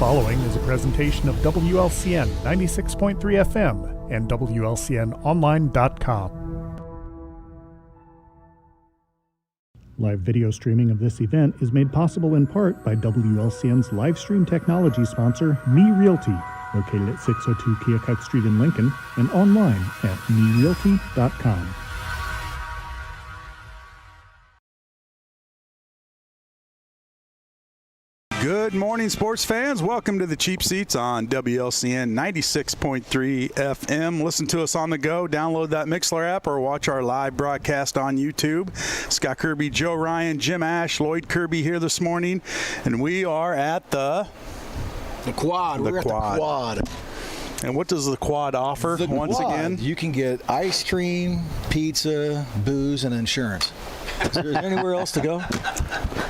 following is a presentation of WLCN 96.3 FM and WLCNonline.com. Live video streaming of this event is made possible in part by WLCN's live stream technology sponsor, Me Realty, located at 602 Keokuk Street in Lincoln and online at merealty.com. Good morning, sports fans. Welcome to the Cheap Seats on WLCN 96.3 FM. Listen to us on the go. Download that Mixlr app or watch our live broadcast on YouTube. Scott Kirby, Joe Ryan, Jim Ash, Lloyd Kirby here this morning, and we are at the Quad. We're at the Quad. And what does the Quad offer once again? You can get ice cream, pizza, booze, and insurance. Is there anywhere else to go?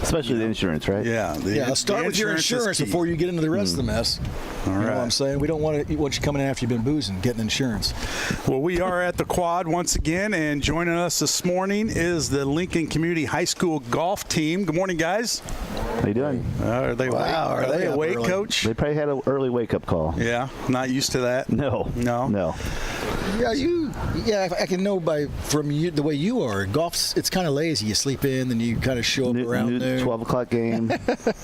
Especially the insurance, right? Yeah. Start with your insurance before you get into the rest of the mess. All right. You know what I'm saying? We don't want you coming in after you've been boozing, getting insurance. Well, we are at the Quad once again, and joining us this morning is the Lincoln Community High School golf team. Good morning, guys. How you doing? Are they awake, Coach? They probably had an early wake-up call. Yeah, not used to that. No. Yeah, I can know from you the way you are. Golf's it's kind of lazy. You sleep in, then you kind of show up around noon. 12 o'clock game.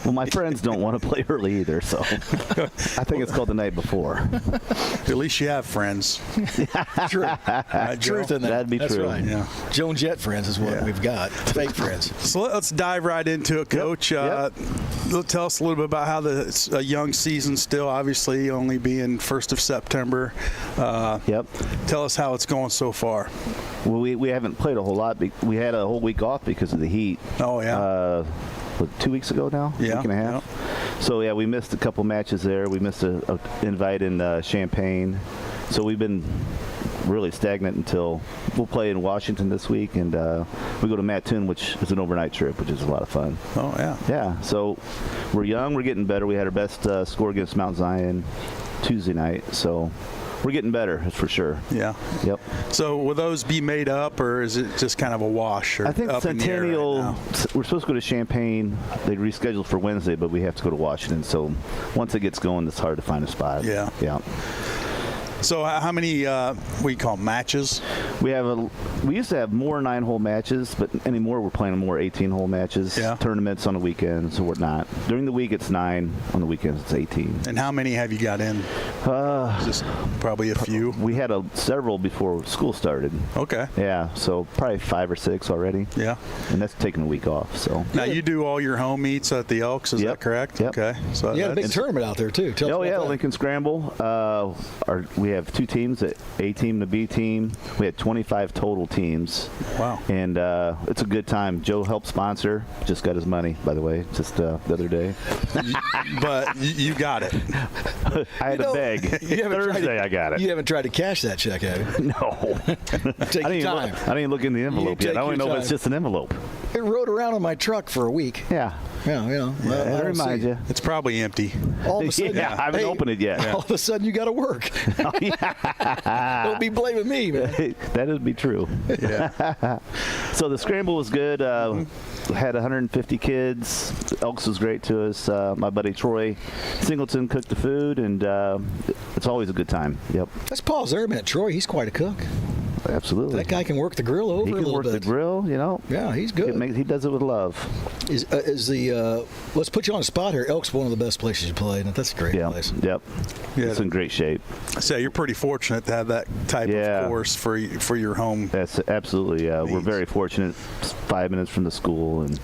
Well, my friends don't want to play early either, so I think it's called the night before. At least you have friends. True. Truth in that. That'd be That's true. Right. Yeah. Joan Jett friends is what we've got. Fake friends. So let's dive right into it, Coach. Yep. Tell us a little bit about how it's a young season still, obviously only being 1st of September. Tell us how it's going so far. Well, we haven't played a whole lot. We had a whole week off because of the heat. Oh, yeah. 2 weeks ago now? Yeah. Week and a half. Yeah. So, we missed a couple matches there. We missed an invite in Champaign. So we've been really stagnant until we'll play in Washington this week, and we go to Mattoon, which is an overnight trip, which is a lot of fun. Oh, yeah. Yeah, so we're young, we're getting better. We had our best score against Mount Zion Tuesday night, so we're getting better, that's for sure. Yeah. Yep. So will those be made up, or is it just kind of a wash? Or I think up Centennial, in the air right now? We're supposed to go to Champaign. They rescheduled for Wednesday, but we have to go to Washington. So once it gets going, it's hard to find a spot. Yeah. Yeah. So how many we call matches? We used to have more 9-hole matches, but anymore we're playing more 18-hole matches. Yeah. Tournaments on the weekends or whatnot. During the week it's 9. On the weekends it's 18. And how many have you got in? Just probably a few. We had several before school started. Okay. Yeah, so probably 5 or 6 already. Yeah. And that's taking a week off. So now you do all your home meets at the Elks, is that correct? Yep. Okay. So you had a big tournament out there too. Tell us about that. Lincoln Scramble. We have 2 teams, the A team and the B team. We had 25 total teams. Wow. And it's a good time. Joe helped sponsor. Just got his money, by the way, just the other day. But you got it. I had to beg. Thursday I got it. You haven't tried to cash that check, have you? No. Take your time. I didn't even look in the envelope yet. I don't even know if it's just an envelope. It rode around in my truck for a week. Yeah. Yeah, I remind you. It's probably empty. All of a sudden, I haven't opened it yet. All of a sudden, you got to work. Oh, yeah. Don't be blaming me, man. That would be true. Yeah. So the scramble was good. Had 150 kids. Elks was great to us. My buddy Troy Singleton cooked the food, and it's always a good time. Yep. Let's pause there a minute. Troy, he's quite a cook. Absolutely. That guy can work the grill over a little bit. He can work the grill, you know. Yeah, he's good. He does it with love. Let's put you on the spot here. Elk's one of the best places you played, and that's a great place. Yep. Yeah. It's in great shape. So you're pretty fortunate to have that type of course for your home. That's absolutely. We're very fortunate. 5 minutes from the school, and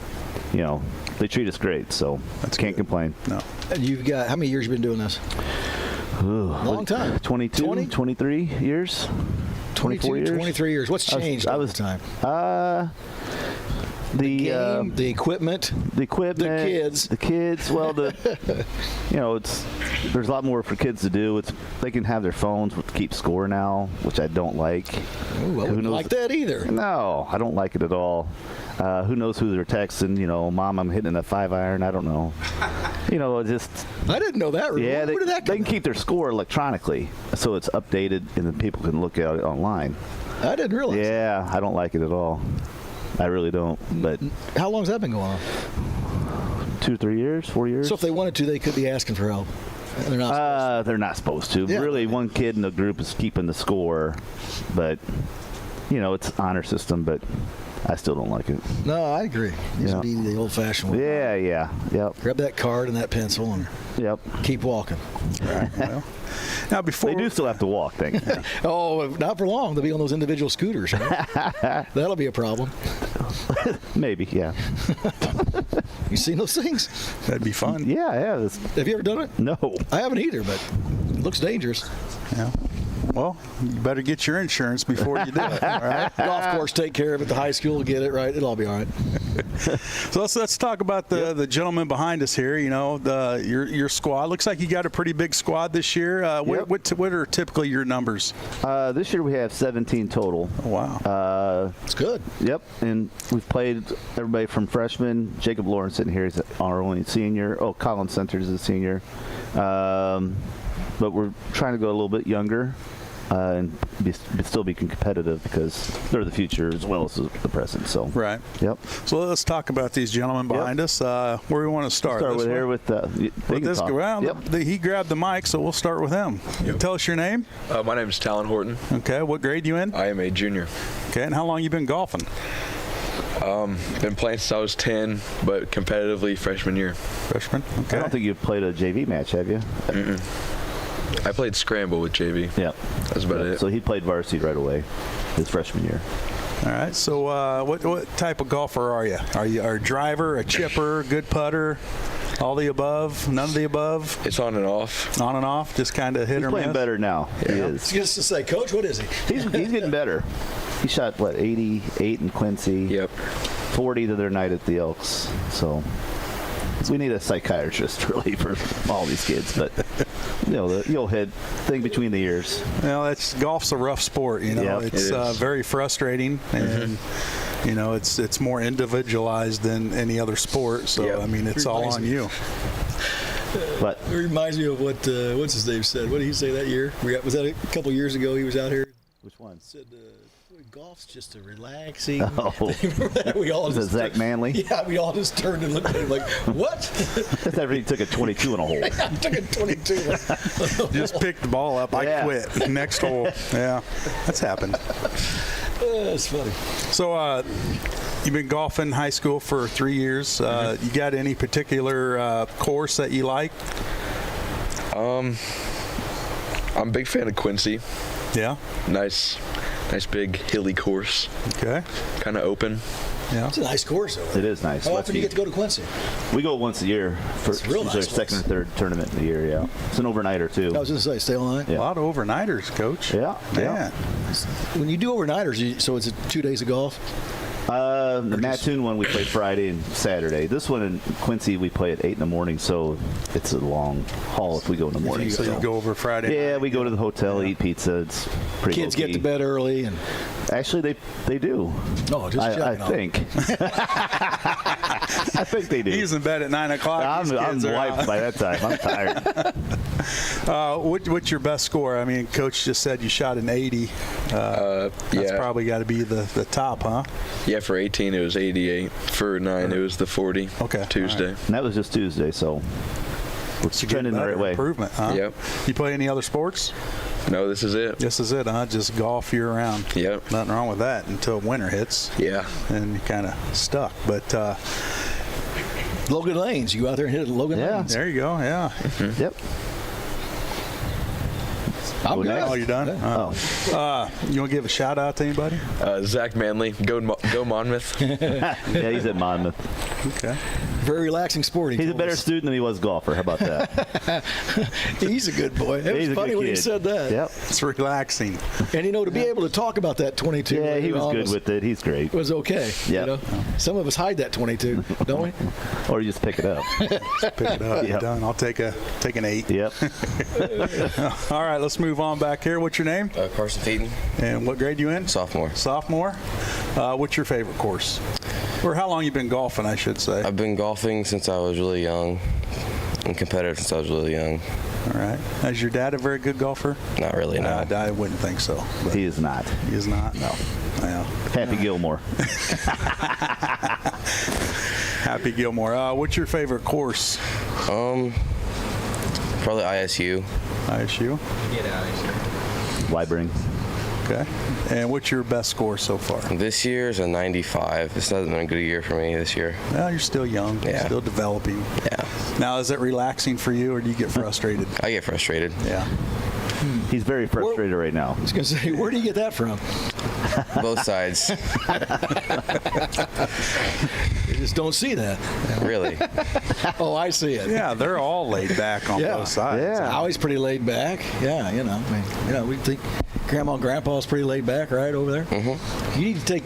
they treat us great. So can't complain. No. And you've got how many years you been doing this? Long time. 22, 23 years. 24 years. 23 years. What's changed over time? The game, the equipment, the kids. Well, there's a lot more for kids to do. They can have their phones to keep score now, which I don't like. Ooh, I wouldn't like that either. No, I don't like it at all. Who knows who they're texting? Mom, I'm hitting a 5-iron. I don't know. I didn't know that. Yeah, Where did that come they can keep their score electronically, so it's updated, and then people can look at it online. I didn't realize. Yeah, I don't like it at all. I really don't. But how long has that been going on? 2 or 3 years, 4 years. So if they wanted to, they could be asking for help. They're not. They're not supposed to. Yeah. Really, one kid in the group is keeping the score, but it's honor system. But I still don't like it. No, I agree. Needs to Yeah. be the old-fashioned way. Yeah. Yep. Grab that card and that pencil and Yep. keep walking. Well, now before They do still have to walk, thank you. Oh, not for long. They'll be on those individual scooters. Right? That'll be a problem. Maybe, yeah. You seen those things? that'd be fun. Yeah. Have you ever done it? No. I haven't either, but it looks dangerous. Yeah. Well, you better get your insurance before you do it. All right. Golf course, take care of it. The high school will get it right. It'll all be all right. So let's talk about the gentleman behind us here. Your squad looks like you got a pretty big squad this year. What are typically your numbers? This year we have 17 total. Oh, wow. It's good. Yep, and we've played everybody from freshman. Jacob Lawrence sitting here is our only senior. Oh, Colin Centers is a senior. But we're trying to go a little bit younger and still be competitive because they're the future as well as the present. So Right. Yep. So let's talk about these gentlemen behind us. Where do we want to start? Start This with way? here with With this guy. Well, Yep. he grabbed the mic, so we'll start with him. Tell us your name. My name is Talon Horton. Okay. What grade you in? I am a junior. Okay. And how long you been golfing? Been playing since I was 10, but competitively freshman year. Freshman. Okay. I don't think you've played a JV match, have you? I played scramble with JV. Yep. That's about it. So he played varsity right away his freshman year. All right. So what type of golfer are you? Are you a driver, a chipper, good putter, all the above, none of the above, It's on and off. on and off, just kind of hit He's or playing miss? better now. He is. Just to say, Coach, what is he? He's getting better. He shot 88 in Quincy. Yep. 40 the other night at the Elks. So we need a psychiatrist really for all these kids, but the old head thing between the ears. Well, golf's a rough sport. Yeah, It's it is. very frustrating, and it's more individualized than any other sport. So Yep. I mean, it's all on you. But It reminds me of what what's his name said. What did he say that year? Was that a couple years ago? He was out here. which one? Said golf's just a relaxing. Oh, Remember that? We all is it just Zach Manley? Yeah, we all just turned and looked at him like, what? That's after he took a 22 in a hole. I took a 22. Just picked the ball up. I Yeah. quit. Next hole. Yeah, that's happened. That's funny. So you've been golfing high school for 3 years. You got any particular course that you like? I'm a big fan of Quincy. Yeah. Nice big hilly course. Okay. Kind of open. Yeah. It's a nice course over It there. is nice. How often do you get to go to Quincy? We go once a year for It's a real usually nice our second or place. third tournament in the year. Yeah, it's an overnighter too. I was going to say, stay all night. Yeah. A lot of overnighters, Coach. Yeah, Man. yeah. When you do overnighters, so it's 2 days of golf? The Mattoon one we play Friday and Saturday. This one in Quincy we play at 8 in the morning, so it's a long haul if we go in the morning. So you go over Friday. Yeah, night. we go to the hotel, eat pizza. It's pretty. Kids get to bed early and Actually, they do. no, just I checking on. think. I think they do. He's in bed at 9 o'clock. These I'm kids are wiped out. by that time. I'm tired. What's your best score? I mean, Coach just said you shot an 80. That's Yeah. probably got to be the top, huh? Yeah, for 18 it was 88. For 9 it was the 40. Okay, Tuesday. And that was just Tuesday, so we're So trending the better, right way. Improvement, huh? Yep. You play any other sports? No, this is it. This is it, huh? Just golf year round. Yep. Nothing wrong with that until winter hits. Yeah. And you're kind of stuck. But Logan Lanes. You go out there and hit it at Logan Yeah. Lanes. there you go. Yeah. Yep. I'm good. Oh, you're done? Oh. You want to give a shout out to anybody? Zach Manley. Go Monmouth. Yeah, he's at Monmouth. Okay. Very relaxing sport. He's a told better us. student than he was golfer. How about that? He's a good boy. It He's was a funny good when he kid. said that. Yep. It's relaxing. And to be able to talk about that 22. Yeah, he later was on good with it. He's great. was okay. Yep. Some of us hide that 22, don't we? Or you just pick it up. Pick it up. Yep. Done. I'll take an 8. Yep. All right, let's move on back here. What's your name? Carson Featon, And what grade you in? sophomore. Sophomore. What's your favorite course? Or how long you been golfing, I should say. I've been golfing since I was really young and competitive since I was really young. All right. Is your dad a very good golfer? Not really, no. I wouldn't think so. But He is not. he is not. No. Yeah. Happy Gilmore. Happy Gilmore. What's your favorite course? Probably ISU. ISU. Weibring. Okay. And what's your best score so far? This year's a 95. This hasn't been a good year for me this year. Well, you're still young. Yeah. Still developing. Yeah. Now, is it relaxing for you, or do you get frustrated? I get frustrated. Yeah. He's very frustrated right now. I was going to say, where do you get that from? Both sides. You just don't see that. Really. Oh, I see it. Yeah, they're all laid back on Yeah. both sides. Yeah. Howie's pretty laid back. Yeah, we think Grandma and Grandpa's pretty laid back, right, over there? Mm-hmm. You need to take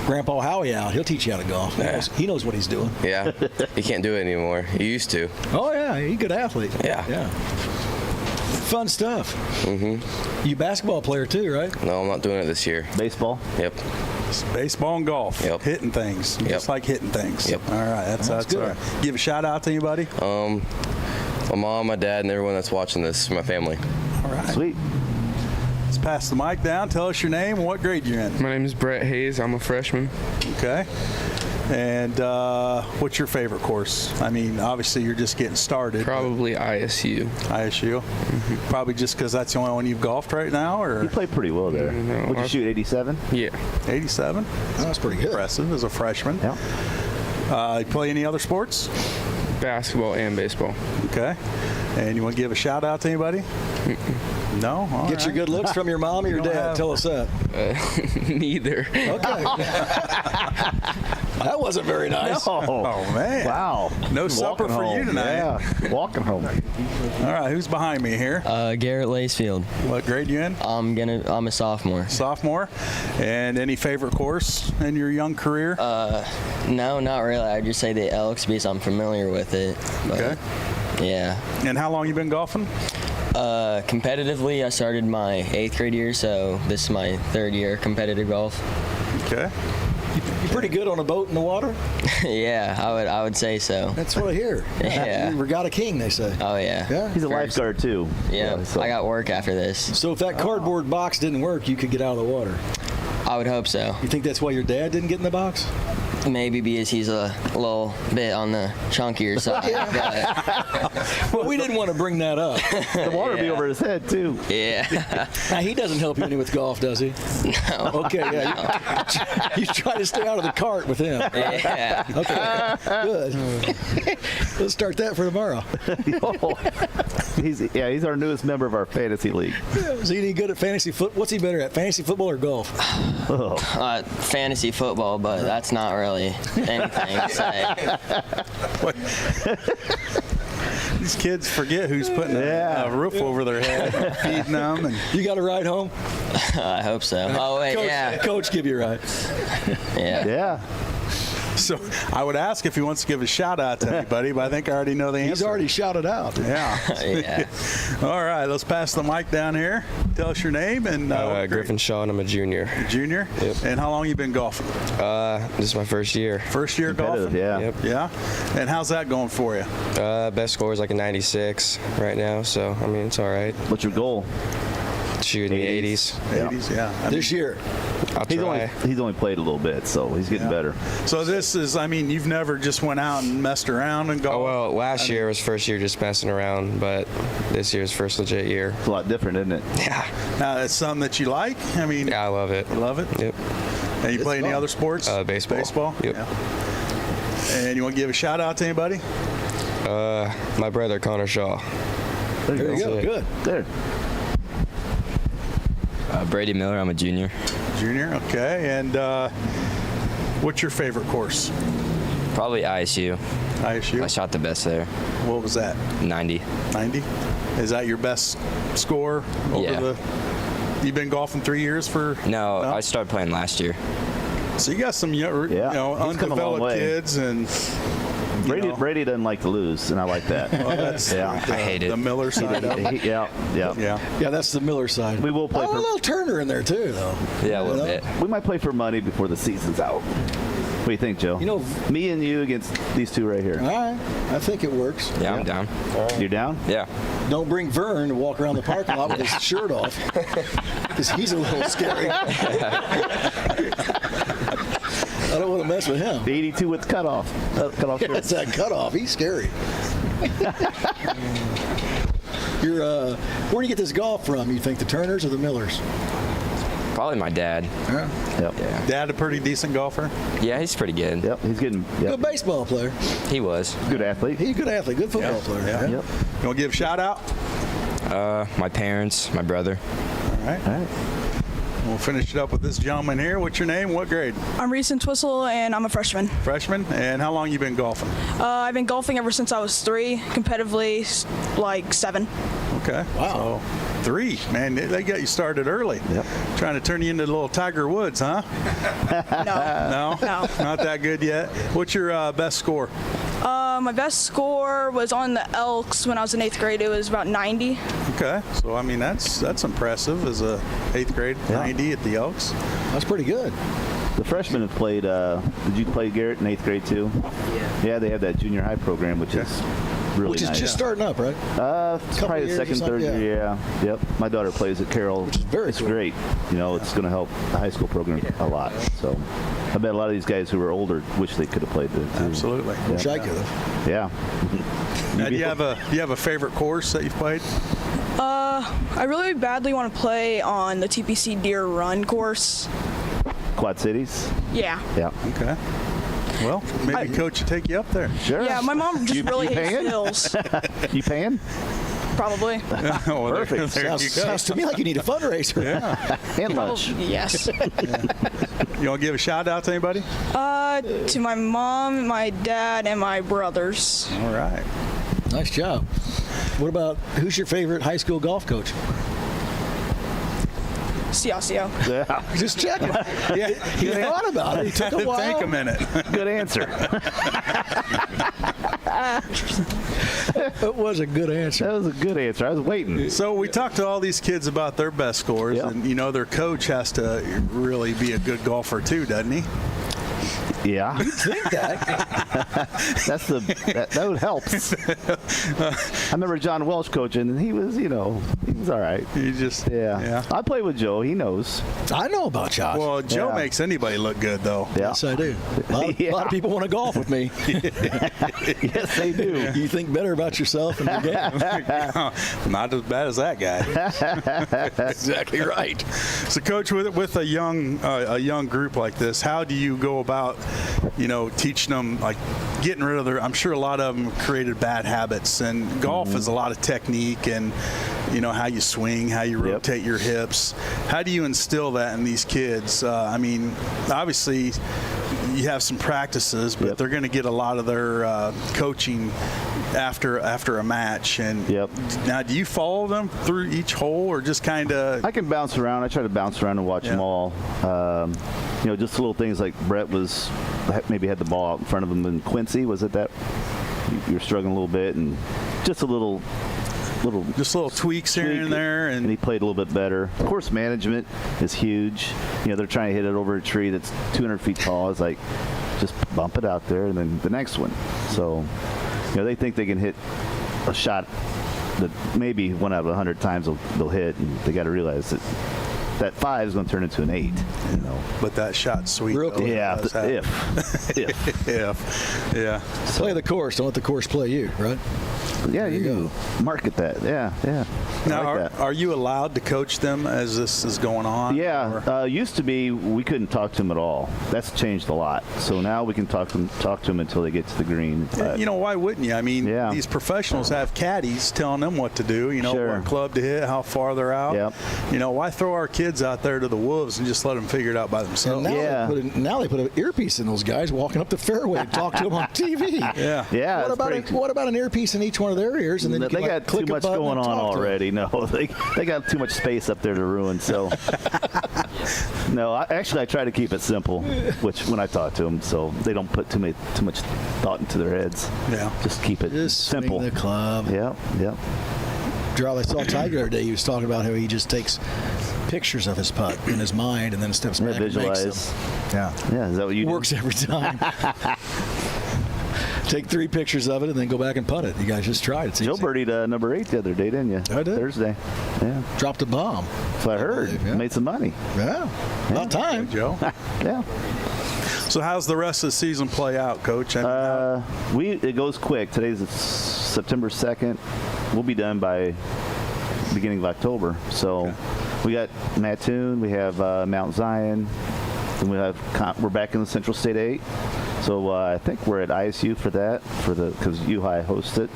Grandpa Howie out. He'll teach you how to golf. He knows what he's doing. Yeah. You can't do it anymore. You used to. Oh, yeah, he's a good athlete. Yeah. Yeah. Fun stuff. Mm-hmm. You a basketball player, too, right? No, I'm not doing it this year. Baseball. Yep. It's baseball and golf. Yep. Hitting things. You just like hitting things. Yep. All right. That's good. all right. Give a shout out to anybody? My mom, my dad, and everyone that's watching this, my family. All right. Sweet. Let's pass the mic down. Tell us your name and what grade you're in. My name is Brett Hayes. I'm a freshman. Okay. And what's your favorite course? I mean, obviously you're just getting started. Probably ISU. ISU. Probably just because that's the only one you've golfed right now, You or played pretty well there. No, What'd you shoot, 87? Yeah. 87. That's pretty good. Impressive as a freshman. Yeah. You play any other sports? Basketball and baseball. Okay. And you want to give a shout out to anybody? No? All Get right. your good looks from your mom or your don't dad. have- Tell us that. Neither. Okay. That wasn't very nice. Oh, man. Wow. No supper Walking for you home. tonight. Yeah. Walking home. All right. Who's behind me here? Garrett Lacefield. What grade you in? I'm a sophomore. Sophomore. And any favorite course in your young career? No, not really. I'd just say the Elks because I'm familiar with it. But, Okay. Yeah. And how long you been golfing? Competitively, I started my 8th grade year, so this is my 3rd year competitive golf. Okay. You pretty good on a boat in the water? Yeah, I would say so. That's what I hear. Yeah. You Regatta King, they say. Oh yeah. Yeah. He's a lifeguard, too. Yeah. so- I got work after this. So if that cardboard box didn't work, you could get out of the water. I would hope so. You think that's why your dad didn't get in the box? Maybe because he's a little bit on the chunkier side. Well, we didn't want to bring that up. The water be Yeah. over his head, too. But, yeah. Now, he doesn't help you any with golf, does he? No. Okay, yeah. You try to stay out of the cart with him. Yeah. Okay, good. Let's start that for tomorrow. He's our newest member of our fantasy league. Is he any good at fantasy foot? What's he better at, fantasy football or golf? Fantasy football, but that's not really anything to say. These kids forget who's putting a roof over their head, feeding them, and You got a ride home? I hope so. Oh wait, Coach, yeah, Coach, give you a ride. yeah. Yeah. so I would ask if he wants to give a shout out to anybody, but I think I already know the answer. He's already shouted out. Yeah. Yeah. All right, let's pass the mic down here. Tell us your name and what grade? Griffin Shaw, and I'm a junior. Junior. Yep. And how long you been golfing? This is my first year. First year golfing. Yeah. Yep. Yeah. And how's that going for you? Best score is like a 96 right now, so I mean it's all right. What's your goal? Shoot in the 80s. 80s. Yeah. I mean, This year. I'll try. He's only played a little bit, so he's getting better. so this is. I mean, you've never just went out and messed around and golfed. Oh well, last year was first year just messing around, but this year's first legit year. It's a lot different, isn't it? Yeah, Now, it's something that you like. I mean, yeah, I love it. you love it. Yep. And you play any other sports? Baseball. Baseball. Yep. Yeah. And you want to give a shout out to anybody? My brother Connor Shaw. There you go. it. Good. There. Brady Miller. I'm a junior. Junior. Okay. And what's your favorite course? Probably ISU. ISU. I shot the best there. What was that? 90. 90. Is that your best score over Yeah. the? You've been golfing 3 years for? No, No? I started playing last year. So you got some, you know, He's come a long undeveloped way. kids, and you know, Brady doesn't like to lose, and I like that. well, that's Yeah. the, I hate it. the Miller side of it. Yeah. Yeah. Yeah, that's the Miller side. We will play a for. little Turner in there, too, though. Yeah, a little You know? bit. We might play for money before the season's out. What do you think, Joe? You know- me and you against these two right here. All right. I think it works. Yeah, I'm down. You're down? Yeah. Don't bring Vern to walk around the parking lot with his shirt off, because he's a little scary. I don't want to mess with him. The 82 with cutoff. Cutoff shirt. It's that cutoff. He's scary. Where do you get this golf from? You think the Turners or the Millers? Probably my dad. Yep. Yeah. Dad, a pretty decent golfer. Yeah, he's pretty good. Yep. He's getting Good baseball player. He was. good athlete. He's a good athlete, good football player. Yeah. Yep. You want to give a shout out? My parents, my brother. All right. All right. We'll finish it up with this gentleman here. What's your name? What grade? I'm Reese Twistle, and I'm a freshman. Freshman. And how long you been golfing? I've been golfing ever since I was 3, competitively like 7. Okay. Wow. So 3. Man, they got you started early. Yep. Trying to turn you into little Tiger Woods, huh? No. No? No. Not that good yet. What's your best score? My best score was on the Elks when I was in 8th grade. It was about 90. Okay. So, I mean, that's impressive as a 8th grade, 90 at the Elks. That's pretty good. The freshmen have played. Did you play, Garrett, in 8th grade too? Yeah. Yeah, they have that junior high program, which is really Which is nice. just starting up, right? It's probably the years or second, something, third year. Yeah. Yep. My daughter plays at Carroll. Which is very It's cool. great. You know, it's going to help the high school program a lot. So, I bet a lot of these guys who are older wish they could have played there too. Absolutely. Wish I could have. Yeah. Now, do you have a favorite course that you've played? I really badly want to play on the TPC Deer Run course. Quad Cities. Yeah. Yeah. Okay. Well, maybe Coach will take you up there. Sure. Yeah, my mom just You- really you hates paying? hills. You paying? Probably. Well, Perfect. There you go. Sounds to me like you need a fundraiser. And lunch. Yes. You want to give a shout out to anybody? To my mom, my dad, and my brothers. All right. Nice job. What about, who's your favorite high school golf coach? Ciascio. Yeah. Just checking. Yeah. He thought about it. He took a while. Think a minute. Good answer. It was a good answer. That was a good answer. I was waiting. So we talked to all these kids about their best scores, Yeah. and you know their coach has to really be a good golfer too, doesn't he? Yeah. Think that. That would help. I remember John Welsh coaching, and he was all right. You just Yeah. I play with Joe. He knows. I know about Josh. Well, Joe Yeah. makes anybody look good though. Yeah. Yes, I do. A lot of people want to golf with me. Yes, they do. You think better about yourself and your game. Not as bad as that guy. Exactly right. So, Coach, with a young group like this, how do you go about, teaching them, like getting rid of their? I'm sure a lot of them created bad habits, and golf is a lot of technique and how you swing, how you rotate your hips. How do you instill that in these kids? I mean, obviously you have some practices, but they're going to get a lot of their coaching after a match. And now, do you follow them through each hole, or just kind of? I can bounce around. I try to bounce around and watch them all. Just little things like Brett maybe had the ball out in front of him, and Quincy was it that you're struggling a little bit, and just a little tweaks here and there, and he played a little bit better. Course management is huge. They're trying to hit it over a tree that's 200 feet tall. It's like, just bump it out there, and then the next one. So, they think they can hit a shot that maybe 1 out of 100 times they'll hit, and they got to realize that 5 is going to turn into an 8. But that shot's sweet. Real though. quick. Yeah, if. Yeah. Play the course. Don't let the course play you, right? Yeah, you market that. Yeah. Now, I like that. are you allowed to coach them as this is going on? Yeah, used to be we couldn't talk to them at all. That's changed a lot. So now we can talk to them until they get to the green. Why wouldn't you? I mean, these professionals have caddies telling them what to do. What club to hit, how far they're out. Yep. Why throw our kids out there to the wolves and just let them figure it out by themselves? Now they put an earpiece in those guys walking up the fairway and talk to them on TV. Yeah. What about an earpiece in each one of their ears? And then they you can, got click too a much button going and on talk to them. already. No, they got too much space up there to ruin. So no, I try to keep it simple, when I talk to them, so they don't put too much thought into their heads. Yeah, just keep it simple. Swing the club. Yeah. Gerald, I saw Tiger the other day. He was talking about how he just takes pictures of his putt in his mind and then steps back and makes visualize. them. Yeah. Is that what you do? Works every time. Take 3 pictures of it and then go back and putt it. You guys just tried it. Joe birdied number 8 the other day, didn't you? I did. Thursday. Yeah. Dropped a bomb. That's what I heard. believe, yeah. Made some money. Yeah. About time. Joe. Yeah. So how's the rest of the season play out, Coach? It goes quick. Today's September 2nd. We'll be done by beginning of October. So we got Mattoon, we have Mount Zion, and we're back in the Central State 8. So I think we're at ISU for that, because U-High hosts it.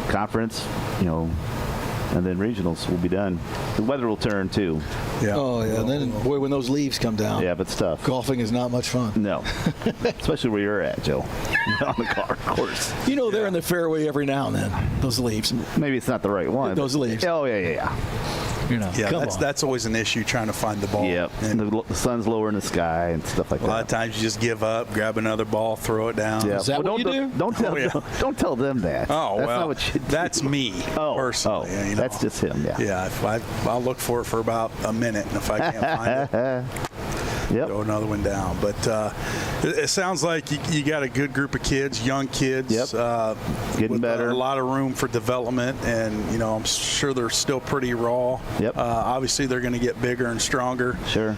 Conference, and then regionals will be done. The weather will turn too. Yeah. Oh, yeah. And then, boy, when those leaves come down. Yeah, but it's tough. Golfing is not much fun. No. Especially where you're at, Joe. On the course. They're in the fairway every now and then, those leaves. Maybe it's not the right one. Those leaves. Oh, yeah. Yeah, that's always an issue, trying to find the ball. Yep. And the sun's lower in the sky and stuff like that. a lot of times you just give up, grab another ball, throw it down. Yeah. Is that what you do? Don't tell them that. Oh, that's well, not what you do. that's me personally. That's just him, yeah. Yeah, I'll look for it for about a minute, and if I can't find it, throw another one down. But it sounds like you got a good group of kids, young kids. Yep. Getting with better. A lot of room for development, and I'm sure they're still pretty raw. Yep. Obviously, they're going to get bigger and stronger. Sure.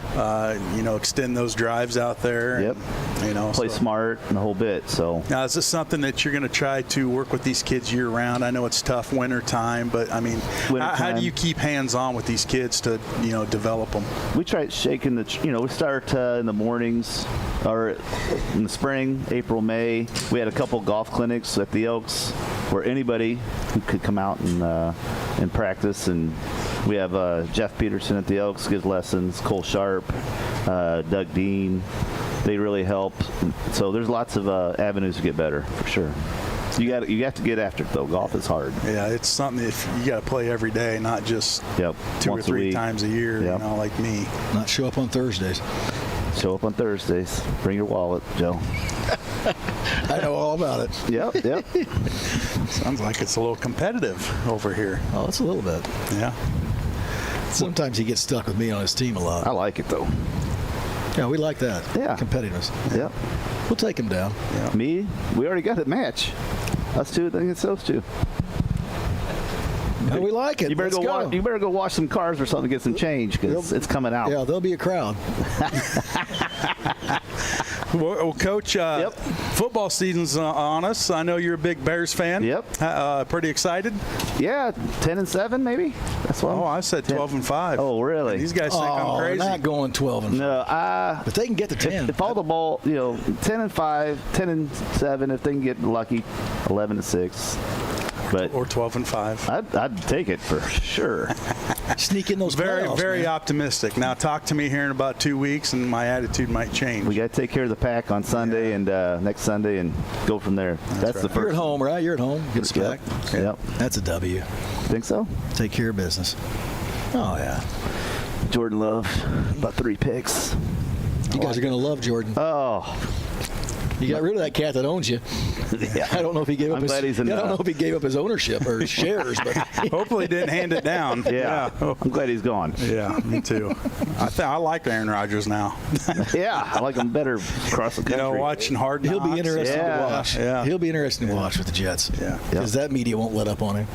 Extend those drives out there. Yep. And, play smart and the whole bit. So now, is this something that you're going to try to work with these kids year round? I know it's tough winter time, but I mean, how do you keep hands on with these kids to develop them? We try shaking we start in the mornings or in the spring, April, May. We had a couple golf clinics at the Oaks where anybody who could come out and practice. And we have Jeff Peterson at the Oaks gives lessons, Cole Sharp, Doug Dean. They really help. So there's lots of avenues to get better, for sure. You have to get after it, though. Golf is hard. Yeah, it's something if you got to play every day, not just 2 or 3 times a year, like me. Not show up on Thursdays. Show up on Thursdays. Bring your wallet, Joe. I know all about it. Yep. Sounds like it's a little competitive over here. Oh, it's a little bit. Yeah. Sometimes he gets stuck with me on his team a lot. I like it, though. Yeah, we like that. Yeah. Competitiveness. Yep. We'll take him down. Yeah. Me? We already got a match. Us two against those two. No, we like it. You better You better go wash some cars or something to get some change because it's coming out. Yeah, there'll be a crowd. Well, Coach, football season's on us. I know you're a big Bears fan. Yep. Pretty excited? Yeah, 10-7 maybe. That's what. I said 12-5. Oh, really? And these guys think I'm crazy. Not going 12-5. No, but they can get to 10. If all the ball, 10-5, 10-7. If they can get lucky, 11-6. But or 12-5. I'd take it for sure. Sneak in those very, playoffs, very man. Optimistic. Now talk to me here in about 2 weeks, and my attitude might change. We got to take care of the pack on Sunday and next Sunday, and go from there. That's the first. You're at home, right? You're at home. Get us back. Yep. That's a W. Think so? Take care of business. Oh yeah. Jordan Love, about 3 picks. You guys are gonna love Jordan. Oh. You got rid of that cat that owns you. Yeah. I don't know if he gave up. I'm glad he's in. I don't know if he gave up his ownership or his shares, but hopefully he didn't hand it down. Yeah. I'm glad he's gone. Yeah, me too. I like Aaron Rodgers now. Yeah, I like him better across the country. Watching Hard Knocks. He'll be interesting to watch. Yeah. He'll be interesting to watch with the Jets. Yeah. Because that media won't let up on him.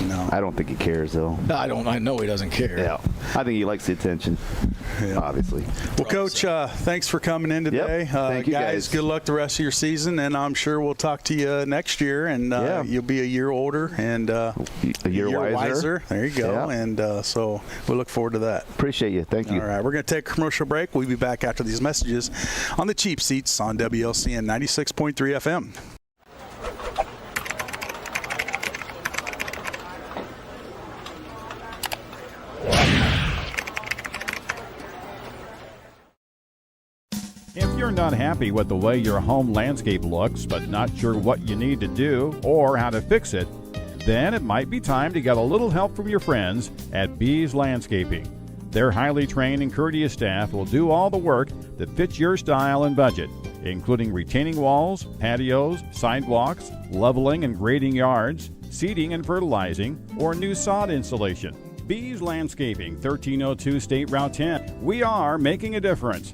No. I don't think he cares though. I know he doesn't care. Yeah. I think he likes the attention. Yeah. Obviously. Well, Coach, thanks for coming in today. Yep. Thank you guys. Good luck the rest of your season, and I'm sure we'll talk to you next year, and you'll be a year older and a year wiser. There you go. Yeah. And so we look forward to that. Appreciate you. Thank you. All right, we're going to take a commercial break. We'll be back after these messages on the Cheap Seats on WLCN 96.3 FM. If you're not happy with the way your home landscape looks, but not sure what you need to do or how to fix it, then it might be time to get a little help from your friends at Bees Landscaping. Their highly trained and courteous staff will do all the work that fits your style and budget, including retaining walls, patios, sidewalks, leveling and grading yards, seeding and fertilizing, or new sod installation. Bees Landscaping, 1302 State Route 10. We are making a difference.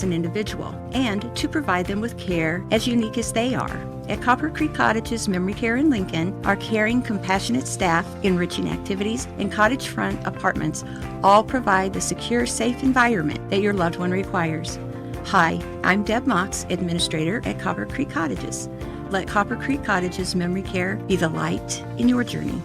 an individual and to provide them with care as unique as they are. At Copper Creek Cottages Memory Care in Lincoln, our caring, compassionate staff, enriching activities, and cottage front apartments all provide the secure, safe environment that your loved one requires. Hi, I'm Deb Mox, Administrator at Copper Creek Cottages. Let Copper Creek Cottages Memory Care be the light in your journey.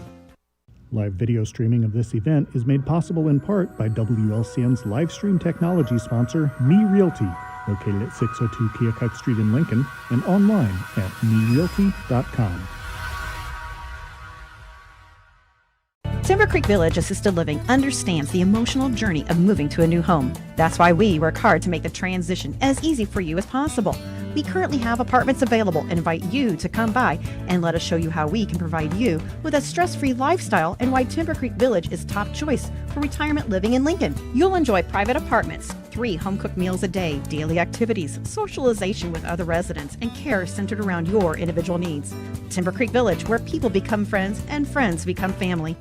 Live video streaming of this event is made possible in part by WLCN's live stream technology sponsor, Me Realty, located at 602 Keokuk Street in Lincoln and online at merealty.com. Timber Creek Village Assisted Living understands the emotional journey of moving to a new home. That's why we work hard to make the transition as easy for you as possible. We currently have apartments available and invite you to come by and let us show you how we can provide you with a stress-free lifestyle and why Timber Creek Village is top choice for retirement living in Lincoln. You'll enjoy private apartments, 3 home-cooked meals a day, daily activities, socialization with other residents, and care centered around your individual needs. Timber Creek Village, where people become friends and friends become family.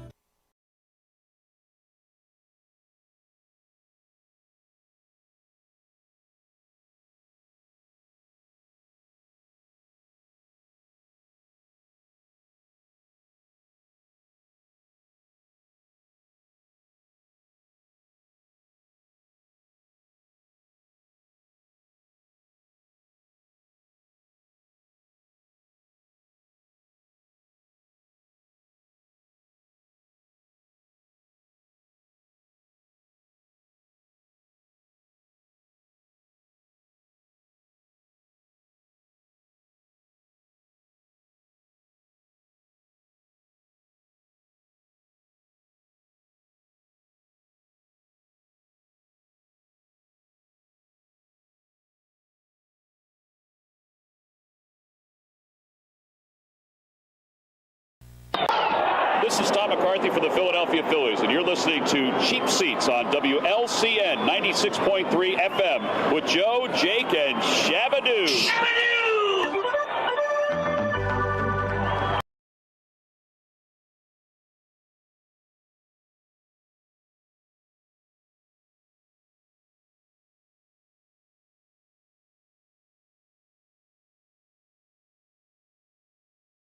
This is Tom McCarthy for the Philadelphia Phillies, and you're listening to Cheap Seats on WLCN 96.3 FM with Joe, Jake, and Shabadoo.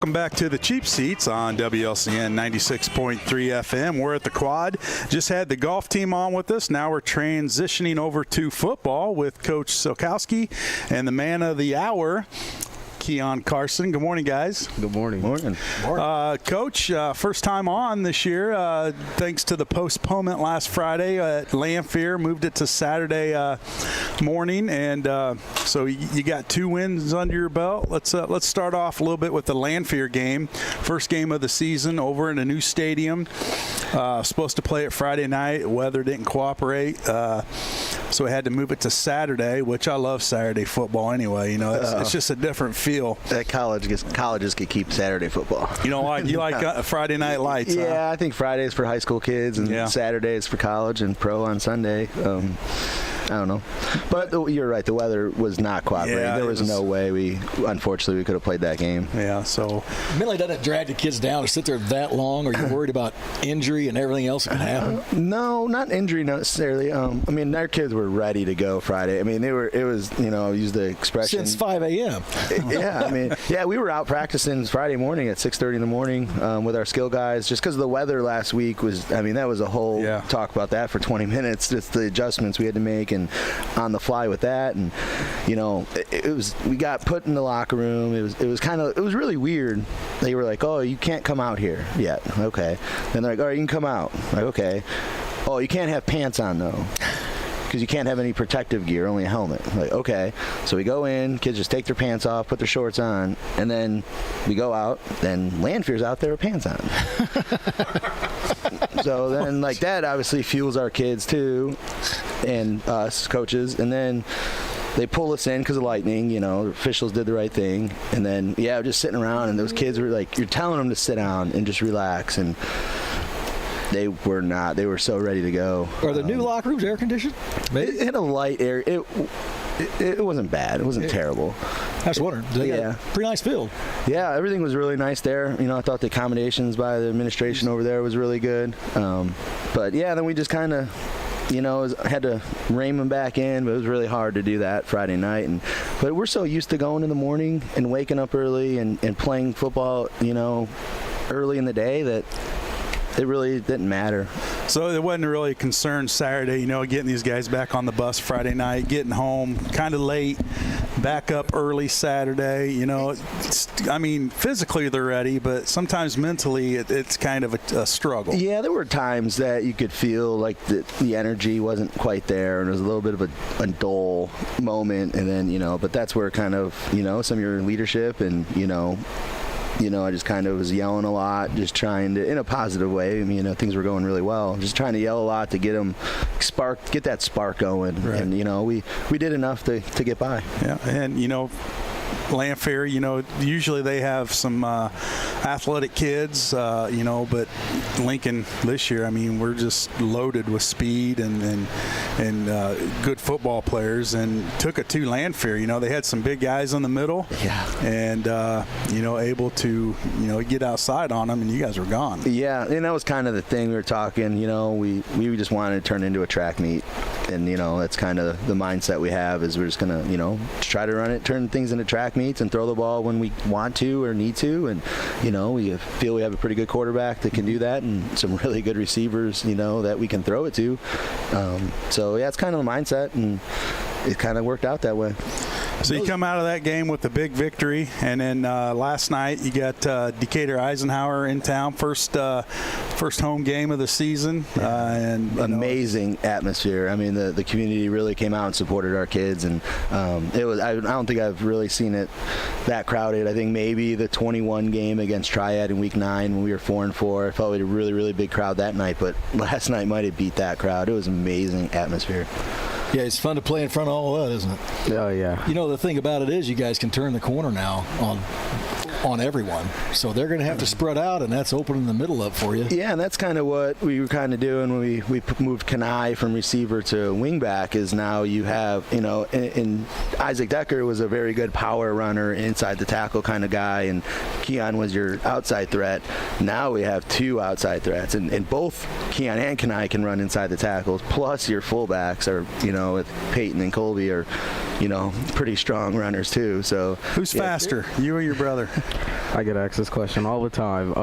Welcome back to the Cheap Seats on WLCN 96.3 FM. We're at the Quad. Just had the golf team on with us. Now we're transitioning over to football with Coach Silkowski and the man of the hour, Keon Carson. Good morning, guys. Good morning. Morning. Coach, first time on this year, thanks to the postponement last Friday at Lanphier, moved it to Saturday morning, and so you got 2 wins under your belt. Let's start off a little bit with the Lanphier game. First game of the season over in a new stadium. Supposed to play it Friday night. Weather didn't cooperate, so we had to move it to Saturday, which I love Saturday football anyway. You know, it's just a different feel. That colleges could keep Saturday football. You know, you like Friday night lights? Yeah, huh? I think Friday is for high school kids and Saturday is for college and pro on Sunday. I don't know. But you're right. The weather was not cooperating. Yeah, there was no way unfortunately, we could have played that game. Yeah, so. Midley doesn't drag the kids down to sit there that long. Are you worried about injury and everything else that can happen? No, not injury necessarily. I mean, our kids were ready to go Friday. I mean, it was, use the expression. Since 5 a.m. Yeah, I mean, we were out practicing Friday morning at 6:30 in the morning with our skill guys just because the weather last week was, that was a whole talk about that for 20 minutes, just the adjustments we had to make and on the fly with that. And, we got put in the locker room. It was really weird. They were like, oh, you can't come out here yet. Okay. Then they're like, all right, you can come out. Like, okay. Oh, you can't have pants on though, because you can't have any protective gear, only a helmet. Like, okay. So we go in, kids just take their pants off, put their shorts on, and then we go out, then Lanphier's out there with pants on. So then, that obviously fuels our kids too, and us, coaches, and then they pull us in because of lightning, the officials did the right thing, and then, just sitting around, and those kids were like, you're telling them to sit down and just relax, and they were not. They were so ready to go. Are the new locker rooms air conditioned? It had a light air. It wasn't bad. It wasn't terrible. I was wondering. They got a pretty nice field. Yeah, everything was really nice there. I thought the accommodations by the administration over there was really good. But then we just kind of had to rein him back in, but it was really hard to do that Friday night. But we're so used to going in the morning and waking up early and playing football, early in the day that it really didn't matter. So it wasn't really a concern Saturday, getting these guys back on the bus Friday night, getting home kind of late, back up early Saturday. Physically they're ready, but sometimes mentally it's kind of a struggle. Yeah, there were times that you could feel like the energy wasn't quite there, and it was a little bit of a dull moment. And then, but that's where kind of, some of your leadership and, I just kind of was yelling a lot, just trying to, in a positive way. Things were going really well. Just trying to yell a lot to get that spark going. Right. And, we did enough to get by. Yeah, and, Lanphier, usually they have some athletic kids, but Lincoln this year, we're just loaded with speed and good football players, and took it to Lanphier. They had some big guys in the middle, and able to get outside on them, and you guys were gone. Yeah, and that was kind of the thing we were talking. We just wanted to turn into a track meet, and that's kind of the mindset we have, is we're just gonna try to turn things into track meets and throw the ball when we want to or need to, and we feel we have a pretty good quarterback that can do that, and some really good receivers that we can throw it to. So yeah, it's kind of the mindset, and it kind of worked out that way. So you come out of that game with a big victory, and then last night you got Decatur Eisenhower in town, first home game of the season, and amazing atmosphere. The community really came out and supported our kids, and it was. I don't think I've really seen it that crowded. I think maybe the 21 game against Triad in Week 9 when we were 4-4. I felt like a really, really big crowd that night, but last night might have beat that crowd. It was amazing atmosphere. Yeah, it's fun to play in front of all that, isn't it? Oh, yeah. The thing about it is you guys can turn the corner now on everyone. So they're going to have to spread out, and that's opening the middle up for you. Yeah, and that's kind of what we were kind of doing when we moved Kanai from receiver to wingback, is now you have, and Isaac Decker was a very good power runner, inside the tackle kind of guy, and Keon was your outside threat. Now we have two outside threats, and both Keon and Kanai can run inside the tackles, plus your fullbacks are, with Peyton and Colby are, pretty strong runners too. So who's faster, you or your brother? I get asked this question all the time.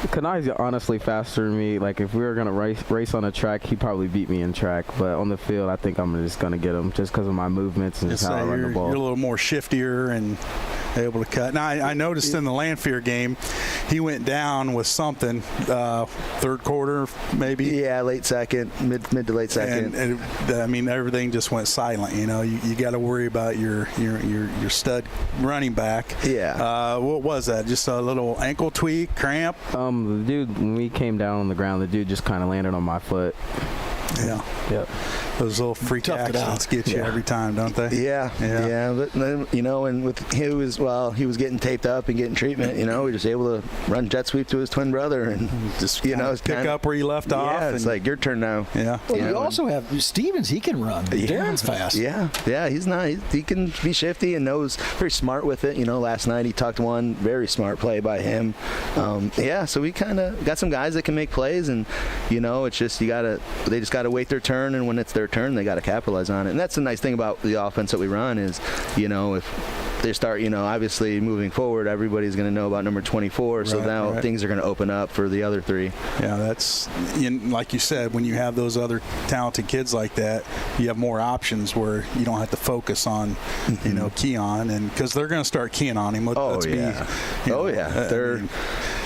Kanai's honestly faster than me. Like, if we were gonna race on a track, he'd probably beat me in track. But on the field, I think I'm just gonna get him just because of my movements and just how I run the ball. You're a little more shiftier and able to cut. Now, I noticed in the Lanphier game, he went down with something, third quarter maybe. Yeah, late second, mid to late second. And everything just went silent. You got to worry about your stud running back. Yeah. What was that? Just a little ankle tweak, cramp? The dude, when we came down on the ground, the dude just kind of landed on my foot. Yeah. Yep. Those little freak accidents get you every time, don't they? Yeah. But then, and with he was getting taped up and getting treatment. We were just able to run jet sweep to his twin brother and just pick up where you left off. Yeah, it's like your turn now. Yeah. Well, you also have Stevens. He can run. Darren's fast. Yeah. He's not. He can be shifty and knows. Very smart with it. Last night he tucked one very smart play by him. So we kind of got some guys that can make plays, and it's just they just got to wait their turn, and when it's their turn, they got to capitalize on it. And that's the nice thing about the offense that we run is, if they start, obviously moving forward, everybody's going to know about number 24. So now things are going to open up for the other three. Yeah, that's like you said, when you have those other talented kids like that, you have more options where you don't have to focus on, Keon, and because they're going to start keying on him.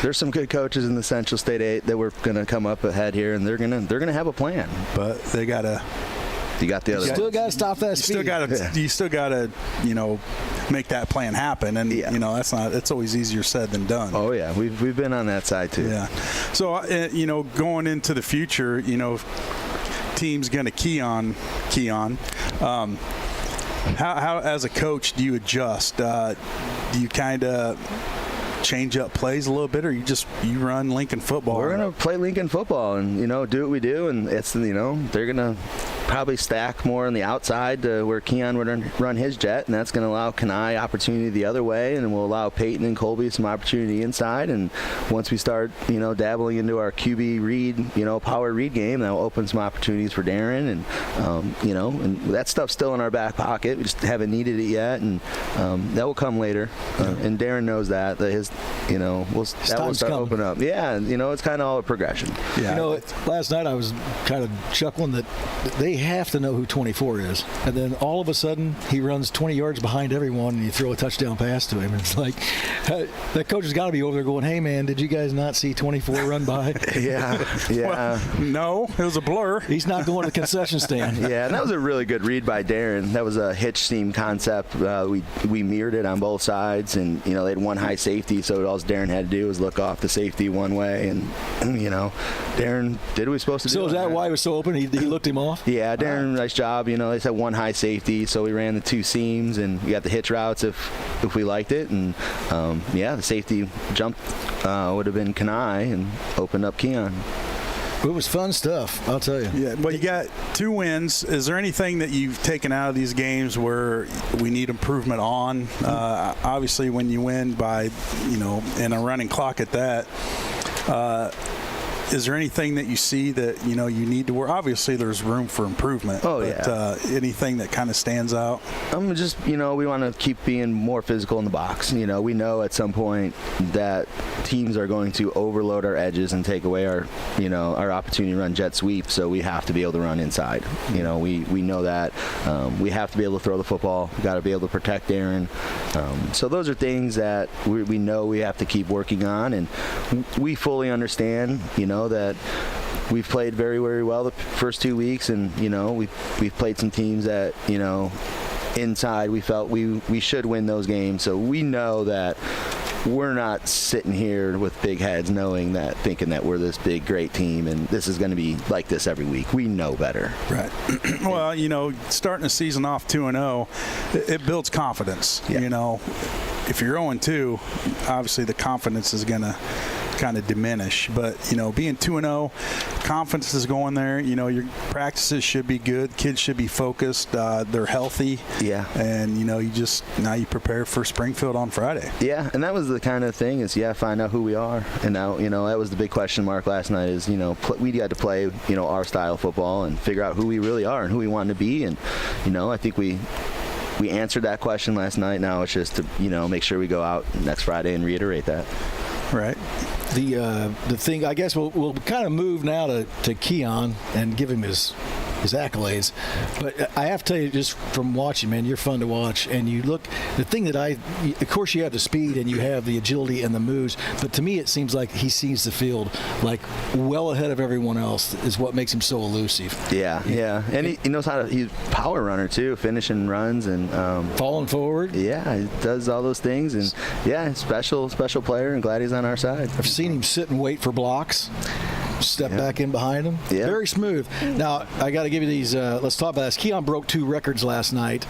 There's some good coaches in the Central State 8 that we're going to come up ahead here, and they're going to have a plan. But they got to. You got the other. You still got to stop that speed. You still got to, make that plan happen, and it's always easier said than done. Oh yeah, we've been on that side too. Yeah. So going into the future, team's going to key on. How as a coach do you adjust? Do you kind of change up plays a little bit, or you run Lincoln football? We're gonna play Lincoln football and do what we do, and it's they're gonna probably stack more on the outside to where Keon would run his jet, and that's going to allow Kanai opportunity the other way, and will allow Peyton and Colby some opportunity inside. And once we start, dabbling into our QB read, power read game, that will open some opportunities for Darren. And and that stuff's still in our back pocket. We just haven't needed it yet, and that will come later. And Darren knows that his, that will start to open up. Yeah, it's kind of all a progression. Yeah. Last night I was kind of chuckling that they have to know who 24 is, and then all of a sudden he runs 20 yards behind everyone, and you throw a touchdown pass to him. And it's like that coach has got to be over there going, "Hey man, did you guys not see 24 run by?" Yeah. Well, no, it was a blur. He's not going to the concession stand. Yeah, and that was a really good read by Darren. That was a hitch seam concept. We mirrored it on both sides, and they had one high safety, so all Darren had to do was look off the safety one way, and Darren did what he was supposed to do. So is that why he was so open? He looked him off? Yeah, Darren, nice job. They said one high safety, so we ran the two seams, and we got the hitch routes if we liked it, and the safety jump would have been Kanai and opened up Keon. It was fun stuff, I'll tell you. Yeah, well, you got 2 wins. Is there anything that you've taken out of these games where we need improvement on? Obviously, when you win by, in a running clock at that, is there anything that you see that, you need to work? Obviously, there's room for improvement. Anything that kind of stands out? Just, we want to keep being more physical in the box. We know at some point that teams are going to overload our edges and take away our opportunity to run jet sweep, so we have to be able to run inside. We know that. We have to be able to throw the football. We've got to be able to protect Darren. So those are things that we know we have to keep working on, and we fully understand, that we've played very, very well the first 2 weeks, and we've played some teams that inside we felt we should win those games. So we know that we're not sitting here with big heads thinking that we're this big great team and this is going to be like this every week. We know better. Right. Well, starting the season off 2-0, it builds confidence. Yeah. If you're 0-2, obviously the confidence is going to kind of diminish, but being 2-0, confidence is going there. Your practices should be good, kids should be focused, they're healthy, and you prepare for Springfield on Friday. And that was the kind of thing is find out who we are, and now that was the big question mark last night is we got to play our style of football and figure out who we really are and who we want to be, and I think we answered that question last night. Now it's just to make sure we go out next Friday and reiterate that. Right. The thing, I guess we'll kind of move now to Keon and give him his accolades. But I have to tell you, just from watching, man, you're fun to watch. And you look, the thing that of course you have the speed and you have the agility and the moves, but to me it seems like he sees the field like well ahead of everyone else is what makes him so elusive. Yeah. And he knows he's a power runner too, finishing runs and falling forward. Yeah, he does all those things. And special player, and glad he's on our side. I've seen him sit and wait for blocks. Step back in behind him. Yeah. Very smooth. Now, I got to give you these. Let's talk about this. Keon broke 2 records last night.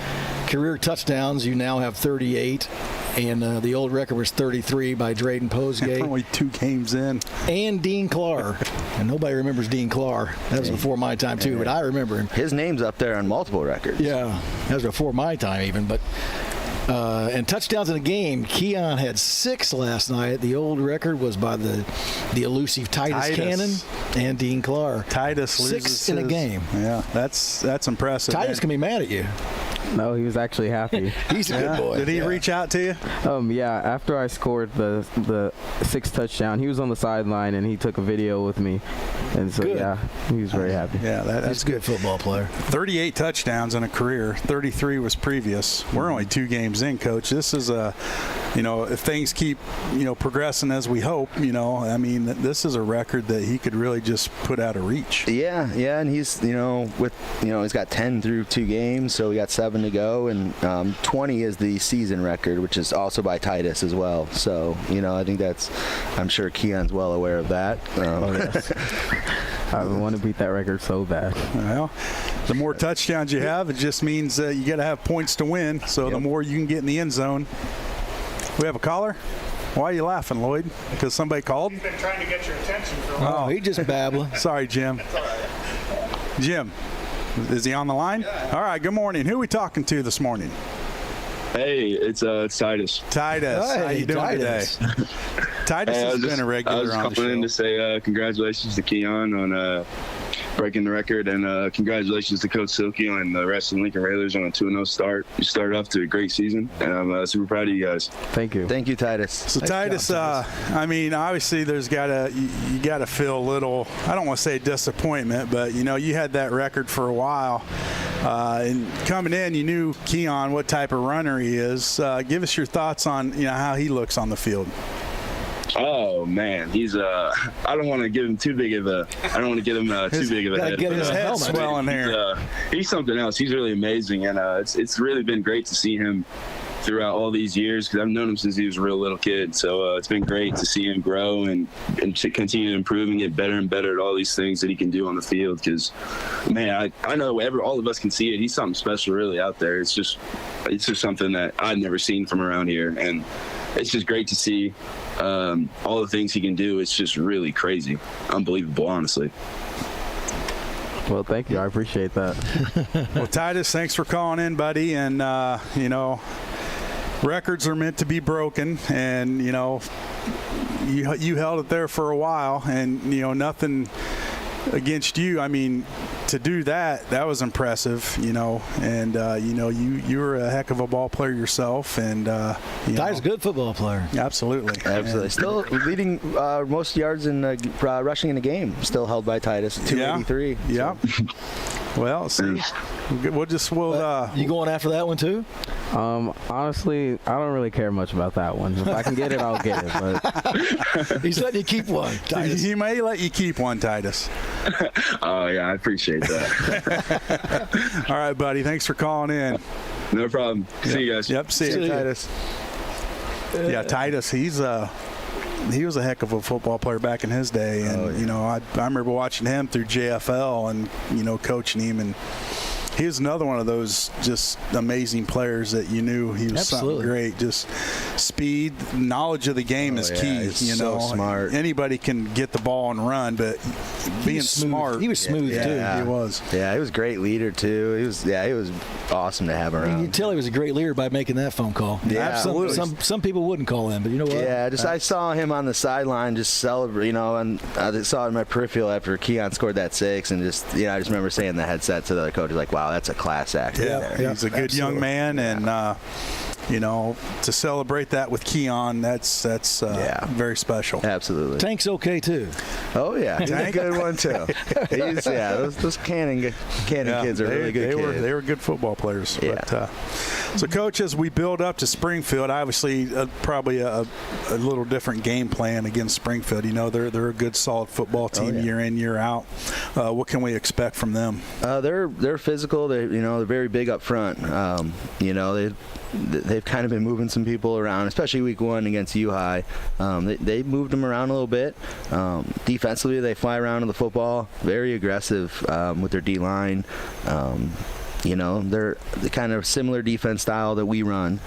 Career touchdowns, you now have 38. And the old record was 33 by Drayden Posgate. Only 2 games in. And Dean Clark. And nobody remembers Dean Clark. That was before my time, too, but I remember him. His name's up there on multiple records. Yeah, that was before my time even, but... and touchdowns in a game, Keon had 6 last night. The old record was by the elusive Titus Cannon and Dean Clark. Titus loses 6 in a game. Yeah, that's impressive. Titus can be mad at you. No, he was actually happy. He's a good boy. Did he reach out to you? Yeah, after I scored the 6th touchdown, he was on the sideline and he took a video with me. And so, he was very happy. Yeah, that's a good football player. 38 touchdowns in a career. 33 was previous. We're only 2 games in, Coach. This is if things keep, progressing as we hope, this is a record that he could really just put out of reach. Yeah, and he's, he's got 10 through 2 games, so we got 7 to go, and 20 is the season record, which is also by Titus as well. So, I think I'm sure Keon's well aware of that. I want to beat that record so bad. Well, the more touchdowns you have, it just means you got to have points to win. So the more you can get in the end zone. We have a caller? Why are you laughing, Lloyd? Because somebody called? He's been trying to get your attention for a while. Oh, he just babbling. Sorry, Jim. That's all right. Jim, Is he on the line? All right, good morning. Who are we talking to this morning? Hey, it's Titus. Titus, how you doing Titus. today? Titus has been a regular on the show. I was calling in to say congratulations to Keon on breaking the record, and congratulations to Coach Silky and the rest of the Lincoln Railers on a 2-0 start. You started off to a great season, and I'm super proud of you guys. Thank you. Thank you, Titus. So Titus, I mean, obviously you gotta feel a little, I don't want to say disappointment, but you had that record for a while, and coming in, you knew Keon, what type of runner he is. Give us your thoughts on how he looks on the field. Oh man, he's I don't want to give him too big of a. I don't want to get him too big of a head. His head swelling here. He's something else. He's really amazing, and it's really been great to see him throughout all these years, because I've known him since he was a real little kid. So it's been great to see him grow and to continue to improve and get better and better at all these things that he can do on the field. Because man, I know all of us can see it. He's something special really out there. It's just something that I've never seen from around here, and it's just great to see all the things he can do. It's just really crazy, unbelievable, honestly. Well, thank you. I appreciate that. Well, Titus, thanks for calling in, buddy. And records are meant to be broken, and you held it there for a while, and nothing against you. I mean, to do that was impressive, and you were a heck of a ball player yourself, and Ty's a good football player. Absolutely. Still leading most yards in rushing in the game, still held by Titus, 283. Yeah. Well, see, we'll you going after that one too? Honestly, I don't really care much about that one. If I can get it, I'll get it. But he's letting you keep one, Titus. He may let you keep one, Titus. Oh yeah, I appreciate that. All right, buddy. Thanks for calling in. No problem. See you guys. Yep. See you, Titus. Yeah, Titus. He was a heck of a football player back in his day, and I remember watching him through JFL and coaching him, and he was another one of those just amazing players that you knew he was something great. Just speed, knowledge of the game is key. He's so smart. Anybody can get the ball and run, but being smart. He was smooth too. He was. Yeah, he was a great leader too. He was awesome to have around. You can tell he was a great leader by making that phone call. Yeah, absolutely. Some people wouldn't call in, but you know what? Yeah, I saw him on the sideline just celebrate, and I saw it in my peripheral after Keon scored that 6, and I just remember saying in the headset to the other coach, like, wow, that's a class act. Yeah, he's a good young man, and to celebrate that with Keon, that's very special. Absolutely. Tank's okay too. Oh yeah, he's a good one too. Those Cannon kids are really good kids. They were good football players. Yeah. But, so, Coach, as we build up to Springfield, obviously probably a little different game plan against Springfield. They're a good, solid football team year in, year out. What can we expect from them? They're physical. They're very big up front. They've kind of been moving some people around, especially week 1 against U-High. They moved them around a little bit. Defensively, they fly around to the football. Very aggressive with their D-line. They're the kind of similar defense style that we run.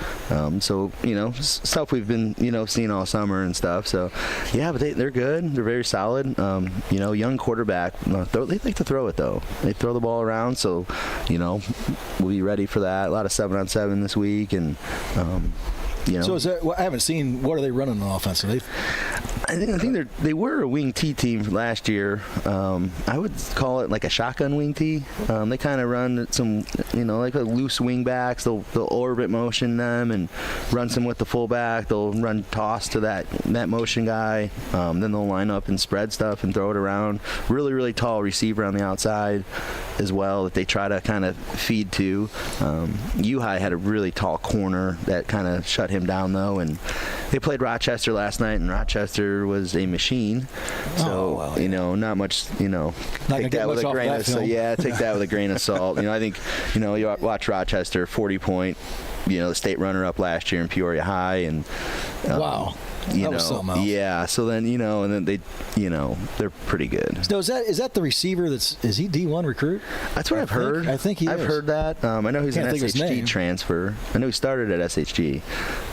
Stuff we've been, seeing all summer and stuff. So, yeah, but they're good. They're very solid. Young quarterback. They like to throw it, though. They throw the ball around, so, we'll be ready for that. A lot of 7-on-7 this week, and So is that? Well, I haven't seen. What are they running on offense? I think they were a wing T team last year. I would call it like a shotgun wing T. They kind of run some, like a loose wing backs. They'll orbit motion them and run some with the fullback. They'll run toss to that motion guy. Then they'll line up and spread stuff and throw it around. Really, really tall receiver on the outside as well that they try to kind of feed to. U-High had a really tall corner that kind of shut him down, though, and they played Rochester last night, and Rochester was a machine. So, not much, take that with a grain of salt. Yeah, take that with a grain of salt. I think, you watch Rochester, 40-point, the state runner-up last year in Peoria High, and wow. That was something else. Yeah. So then, and then they, they're pretty good. So is that the receiver is he D1 recruit? That's what I've heard. I think I've heard that. I know he's an SHG transfer. I know he started at SHG.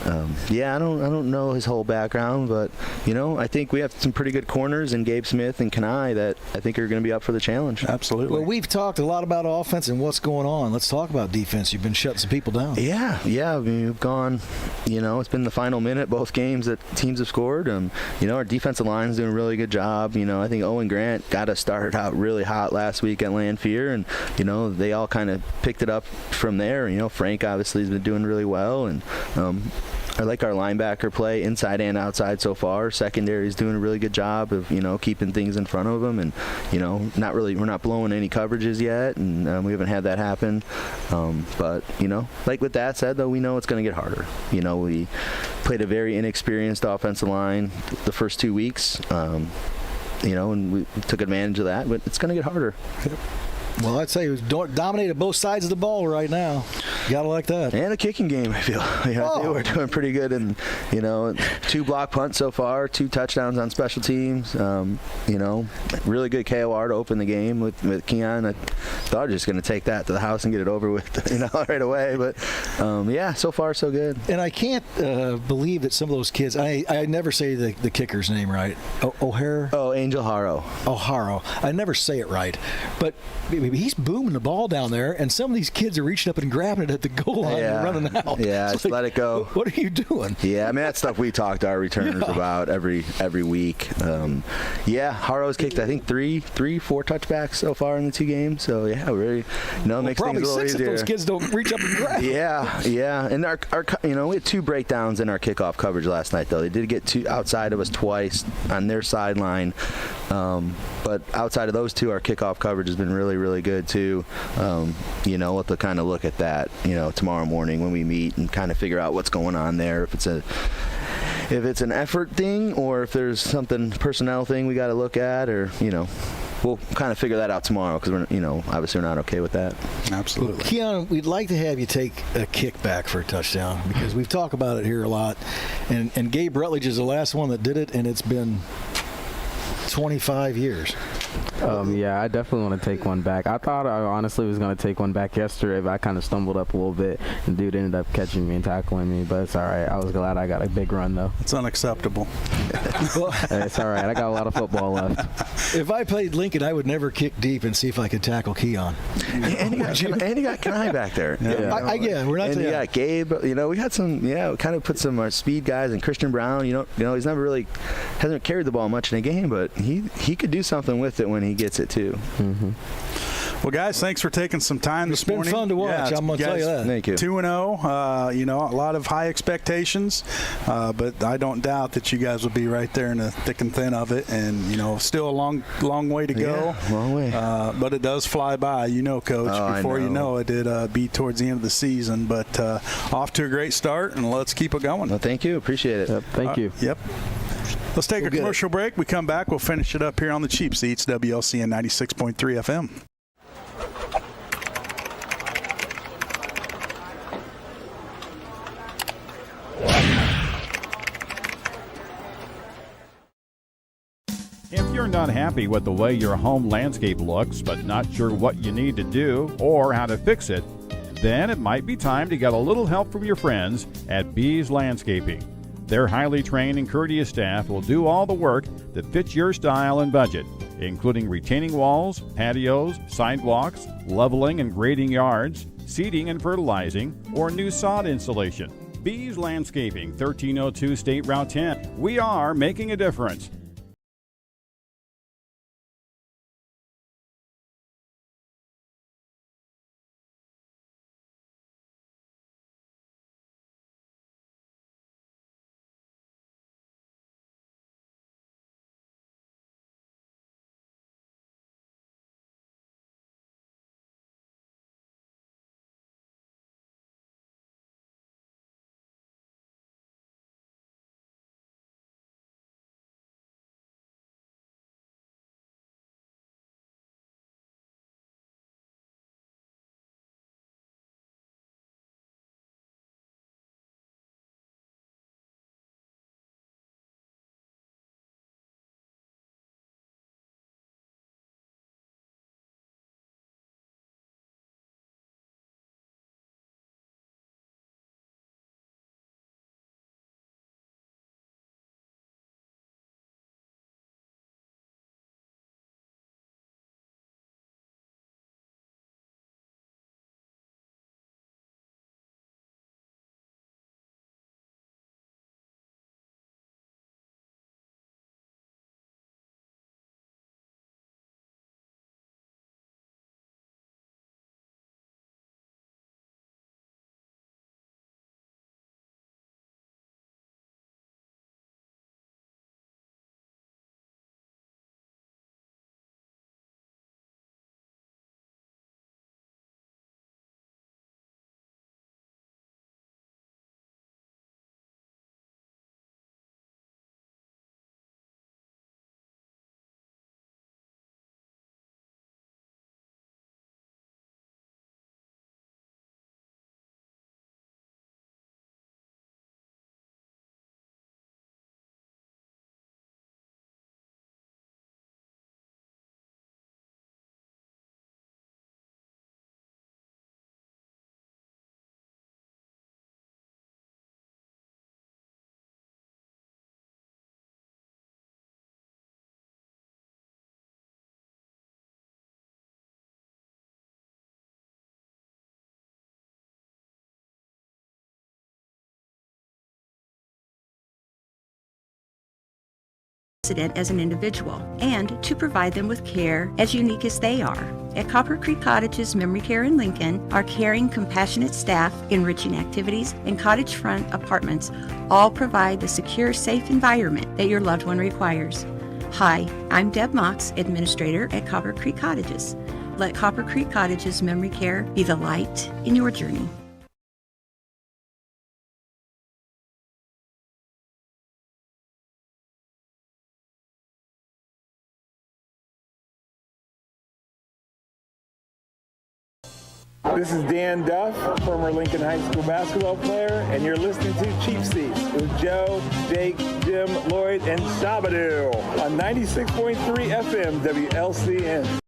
I don't know his whole background, but I think we have some pretty good corners in Gabe Smith and Kanai that I think are going to be up for the challenge. Absolutely. Well, we've talked a lot about offense and what's going on. Let's talk about defense. You've been shutting some people down. Yeah. I mean, we've gone. It's been the final minute, both games that teams have scored. Our defensive line is doing a really good job. I think Owen Grant got us started out really hot last week at Lanphier, and they all kind of picked it up from there. Frank obviously has been doing really well, and I like our linebacker play inside and outside so far. Secondary is doing a really good job of keeping things in front of them, and we're not blowing any coverages yet, and we haven't had that happen. But like with that said, though, we know it's going to get harder. We played a very inexperienced offensive line the first 2 weeks. And we took advantage of that, but it's going to get harder. Well, I'd say we've dominated both sides of the ball right now. You gotta like that. And a kicking game, I feel. We're doing pretty good. And 2 block punts so far, 2 touchdowns on special teams. Really good KOR to open the game with Keon. I thought I was just going to take that to the house and get it over with, right away. But so far so good. And I can't believe that some of those kids. I never say the kicker's name right. O'Hare. Oh, Angel Haro. Oh, Haro. I never say it right, but he's booming the ball down there, and some of these kids are reaching up and grabbing it at the goal line and running out. Yeah, just let it go. What are you doing? Yeah, I mean, that's stuff we talk to our returners about every week. Haro's kicked, I think, 4 touchbacks so far in the 2 games. So, yeah, really, makes things a little 6 easier. If those kids don't reach up and grab. Yeah. And our we had 2 breakdowns in our kickoff coverage last night, though. They did get 2 outside of us twice on their sideline. But outside of those 2, our kickoff coverage has been really, really good, too. We'll have to kind of look at that, tomorrow morning when we meet and kind of figure out what's going on there. If it's an effort thing or if there's something personnel thing we got to look at, or we'll kind of figure that out tomorrow because we're obviously we're not okay with that. Absolutely. Keon, we'd like to have you take a kickback for a touchdown because we've talked about it here a lot, and Gabe Rutledge is the last one that did it, and it's been 25 years. I definitely want to take one back. I thought I honestly was going to take one back yesterday, but I kind of stumbled up a little bit, and dude ended up catching me and tackling me, but it's all right. I was glad I got a big run, though. It's unacceptable. It's all right. I got a lot of football left. If I played Lincoln, I would never kick deep and see if I could tackle Keon. And you got Kanai back there. We're not. And you got Gabe. We had some. We kind of put some our speed guys and Christian Brown. He's never really hasn't carried the ball much in a game, but he could do something with it when he gets it too. Mm-hmm. Well, guys, thanks for taking some time this morning. It's been fun to watch. I'm going to tell you that. Thank you. 2-0. A lot of high expectations, but I don't doubt that you guys will be right there in the thick and thin of it. And still a long way to go. Yeah, long way. But it does fly by, Coach. Before you know it, it'd be towards the end of the season. But off to a great start, and let's keep it going. Well, thank you. Appreciate it. Yep, thank you. Yep. Let's take a commercial break. We come back. We'll finish it up here on the Cheap Seats, WLCN 96.3 FM. If you're not happy with the way your home landscape looks, but not sure what you need to do or how to fix it, then it might be time to get a little help from your friends at Bees Landscaping. Their highly trained and courteous staff will do all the work that fits your style and budget, including retaining walls, patios, sidewalks, leveling and grading yards, seeding and fertilizing, or new sod installation. Bees Landscaping, 1302 State Route 10. We are making a difference. as an individual, and to provide them with care as unique as they are. At Copper Creek Cottages Memory Care in Lincoln, our caring, compassionate staff, enriching activities, and cottage front apartments all provide the secure, safe environment that your loved one requires. Hi, I'm Deb Mox, Administrator at Copper Creek Cottages. Let Copper Creek Cottages Memory Care be the light in your journey. This is Dan Duff, former Lincoln High School basketball player, and you're listening to Cheap Seats with Joe, Jake, Jim, Lloyd, and Shabadoo on 96.3 FM WLCN.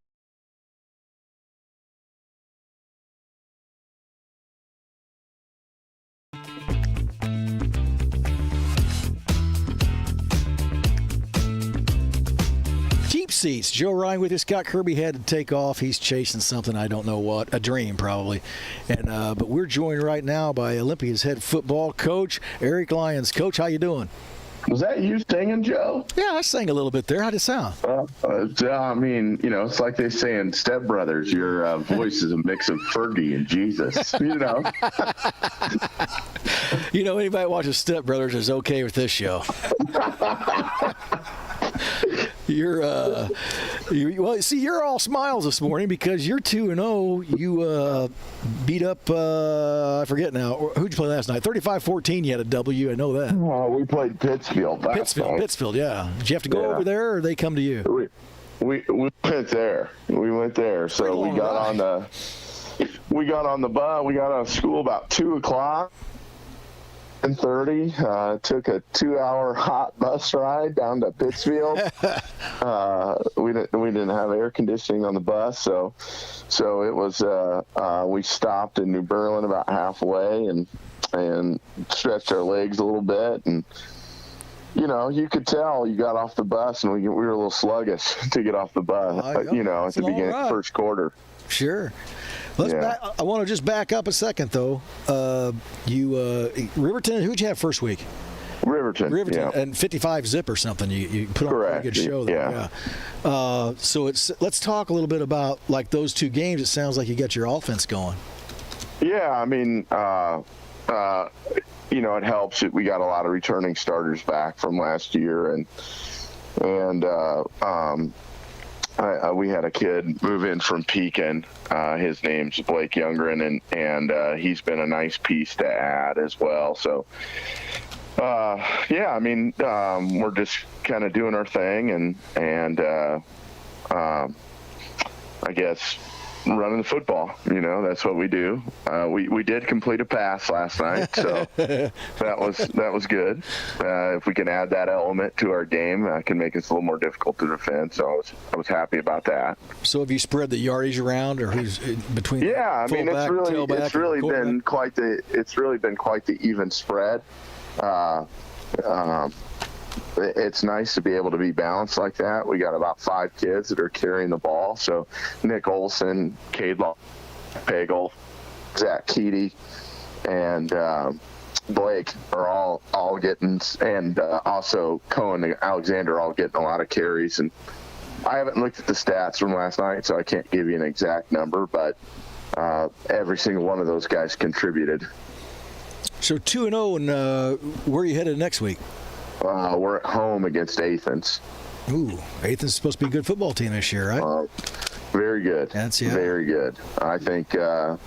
Cheap Seats. Joe Ryan with you. Scott Kirby had to take off. He's chasing something, I don't know what, a dream probably. And but we're joined right now by Olympia's head football coach, Eric Lyons. Coach, how you doing? Was that you singing, Joe? Yeah, I sang a little bit there. How'd it sound? I mean, you know, it's like they say in Step Brothers, your voice is a mix of Fergie and Jesus, you know. You know, anybody that watches Step Brothers is okay with this show. Well, see, you're all smiles this morning because you're 2-0. You beat up, I forget now, who'd you play last night? 35-14, you had a W, I know that. Oh, we played Pittsfield last night. Pittsfield, yeah. Did you have to go over there, or they come to you? We went there. We went there. So we got on the bus. We got out of school about 2:00. 10:30. Took a 2-hour hot bus ride down to Pittsfield. We didn't have air conditioning on the bus, so it was. We stopped in New Berlin about halfway and stretched our legs a little bit, and you know, you could tell you got off the bus, and we were a little sluggish to get off the bus. You know, at the beginning, first quarter. Sure. I want to just back up a second, though. Riverton, who'd you have first week? Riverton, yeah. And 55 zip or something. You put on a pretty good show there. Yeah. So let's talk a little bit about like those two games. It sounds like you got your offense going. Yeah, I mean, you know, it helps that we got a lot of returning starters back from last year, and we had a kid move in from Pekin. His name's Blake Youngren, and he's been a nice piece to add as well. So, yeah, I mean, we're just kind of doing our thing, and I guess running the football. You know, that's what we do. We did complete a pass last night, so that was good. If we can add that element to our game, can make us a little more difficult to defend. So I was happy about that. So have you spread the yardage around, or who's between? Yeah, I mean, it's really been quite the even spread. It's nice to be able to be balanced like that. We got about 5 kids that are carrying the ball. So Nick Olson, Cade Pagel, Zach Keedy, and Blake are all getting, and also Cohen and Alexander all getting a lot of carries. And I haven't looked at the stats from last night, so I can't give you an exact number, but every single one of those guys contributed. So 2-0, and where are you headed next week? We're at home against Athens. Ooh, Athens is supposed to be a good football team this year, right? Very good. Very good. I think, you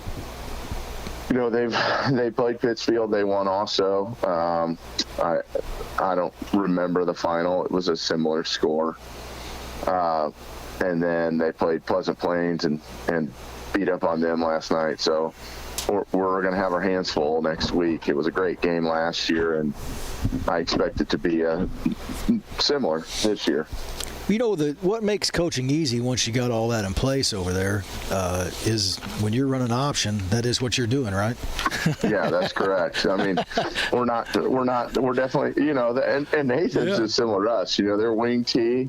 know, they played Pittsfield. They won also. I don't remember the final. It was a similar score. And then they played Pleasant Plains and beat up on them last night. So we're going to have our hands full next week. It was a great game last year, and I expect it to be similar this year. You know, what makes coaching easy once you got all that in place over there is when you're running option, that is what you're doing, right? Yeah, that's correct. I mean, we're definitely, you know, and Athens is similar to us. You know, they're wing T.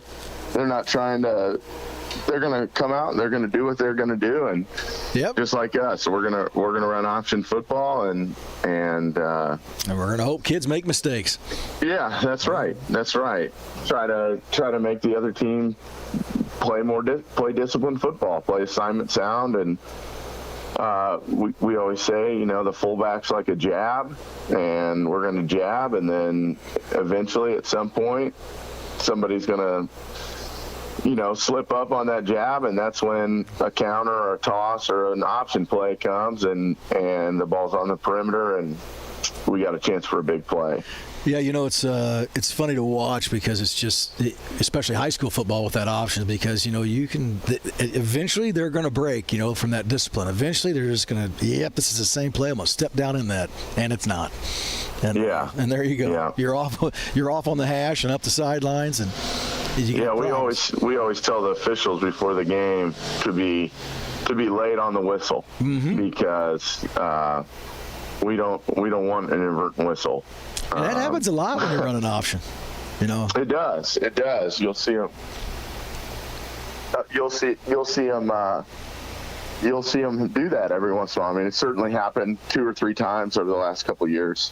They're not trying to they're gonna come out and they're gonna do what they're gonna do, and just like us, we're gonna run option football, and we're gonna hope kids make mistakes. Yeah, that's right. Try to make the other team play disciplined football, play assignment sound, and we always say, the fullback's like a jab, and we're going to jab, and then eventually at some point somebody's going to slip up on that jab, and that's when a counter or a toss or an option play comes, and the ball's on the perimeter, and we got a chance for a big play. Yeah, it's funny to watch because it's just, especially high school football with that option, because you can eventually they're going to break, from that discipline. Eventually they're just going to, this is the same play. I'm going to step down in that, and it's not. And, and there you go. Yeah. You're off on the hash and up the sidelines, and we always tell the officials before the game to be late on the whistle, because we don't want an inadvertent whistle. And that happens a lot when you're running option. It does. You'll see them. You'll see them do that every once in a while. I mean, it certainly happened 2 or 3 times over the last couple of years.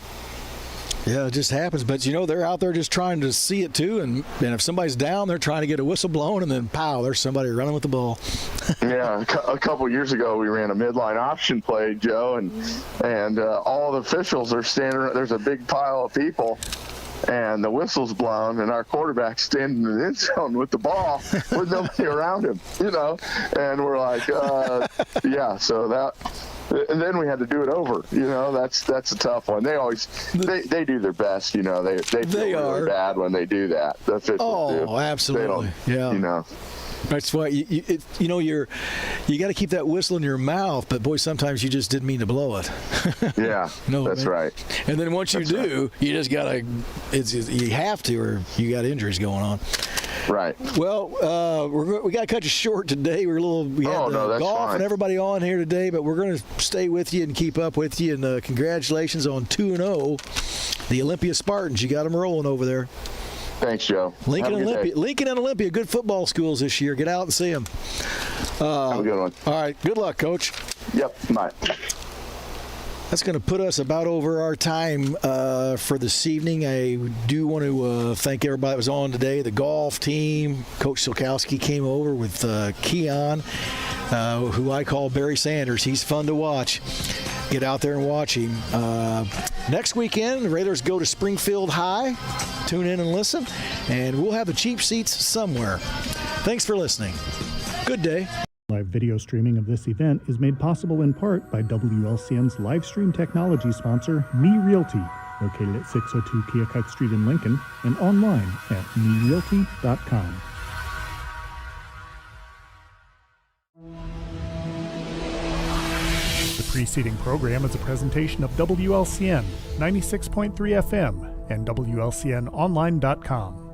Yeah, it just happens. But, they're out there just trying to see it, too. And if somebody's down, they're trying to get a whistle blown, and then, pow, there's somebody running with the ball. Yeah, a couple of years ago, we ran a midline option play, Joe, and all the officials are standing. There's a big pile of people, and the whistle's blown, and our quarterback's standing in the end zone with the ball with nobody around him, And we're like, so that... And then we had to do it over. That's a tough one. They always they do their best. They feel really bad when they do that. The officials do. Absolutely. Yeah. That's why you got to keep that whistle in your mouth. But boy, sometimes you just didn't mean to blow it. Yeah, that's right. And then once you do, you just gotta. You have to, or you got injuries going on. Right. Well, we got to cut you short today. We had golf and everybody on here today, but we're going to stay with you and keep up with you. And congratulations on 2-0, the Olympia Spartans. You got them rolling over there. Thanks, Joe. Lincoln and Olympia, good football schools this year. Get out and see them. Have a good one. All right. Good luck, Coach. Yep. Bye. That's going to put us about over our time for this evening. I do want to thank everybody that was on today. The golf team, Coach Silkowski came over with Keon, who I call Barry Sanders. He's fun to watch. Get out there and watch him. Next weekend, the Raiders go to Springfield High. Tune in and listen, and we'll have the cheap seats somewhere. Thanks for listening. Good day. Live video streaming of this event is made possible in part by WLCN's live stream technology sponsor, Me Realty, located at 602 Keokuk Street in Lincoln, and online at merealty.com. The preceding program is a presentation of WLCN 96.3 FM and WLCNonline.com.